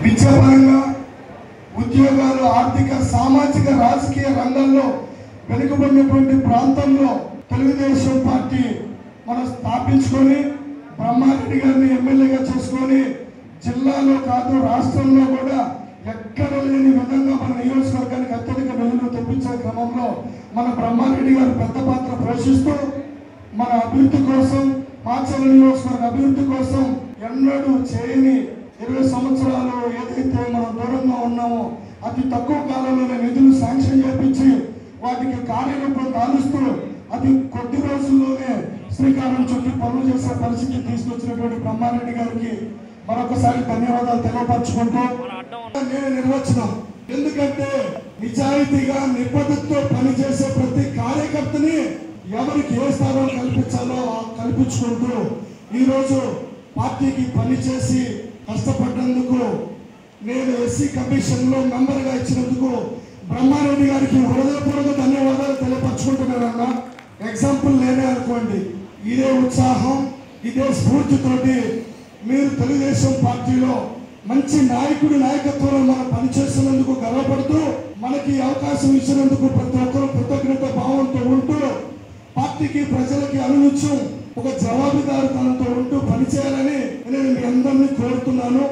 విద్యాపరంగా ఉద్యోగాలు, ఆర్థిక, సామాజిక, రాజకీయ రంగంలో వెనుకబడినటువంటి ప్రాంతంలో తెలుగుదేశం పార్టీ మనం స్థాపించుకొని బ్రహ్మారెడ్డి గారిని ఎమ్మెల్యేగా చేసుకొని జిల్లాలో కాదు రాష్ట్రంలో కూడా ఎక్కడ లేని విధంగా మన నియోజకవర్గానికి అత్యధిక నిధులు తెప్పించే క్రమంలో మన బ్రహ్మారెడ్డి గారు పెద్ద పాత్ర పోషిస్తూ మన అభివృద్ధి కోసం, మాచర్ల నియోజకవర్గ అభివృద్ధి కోసం ఎన్నడూ చేయని 20 సంవత్సరాలు ఏదైతే మనం దూరంగా ఉన్నామో అతి తక్కువ కాలంలోనే నిధులు శాంక్షన్ చేపించి వాటికి కార్యరూపం దాలుస్తూ అతి కొద్ది రోజుల్లోనే శ్రీకారం చుట్టి పనులు చేసే పరిస్థితి తీసుకొచ్చినటువంటి బ్రహ్మారెడ్డి గారికి మరొకసారి ధన్యవాదాలు తెలియపరచుకుంటూ నేను నిర్వచనం, ఎందుకంటే నిజాయితీగా నిబద్ధతతో పనిచేసే ప్రతి కార్యకర్తని ఎవరికి ఏ స్థానం కల్పించాలో కల్పించుకుంటూ ఈరోజు పార్టీకి పనిచేసి కష్టపడ్డందుకు నేను ఎస్సీ కమిషన్ లో మెంబర్ గా ఇచ్చినందుకు బ్రహ్మారెడ్డి గారికి హృదయపూర్వక ధన్యవాదాలు తెలియపరచుకుంటున్నానన్నా. ఎగ్జాంపుల్ నేనే అనుకోండి, ఇదే ఉత్సాహం, ఇదే స్ఫూర్తితోటి మీరు తెలుగుదేశం పార్టీలో మంచి నాయకుడి నాయకత్వంలో మనం పనిచేస్తున్నందుకు గర్వపడుతూ మనకి అవకాశం ఇచ్చినందుకు ప్రతి ఒక్కరూ కృతజ్ఞత భావంతో ఉంటూ పార్టీకి, ప్రజలకి అనునిత్యం ఒక జవాబుదారితనంతో ఉంటూ పనిచేయాలని నేను మీ అందరినీ కోరుతున్నాను.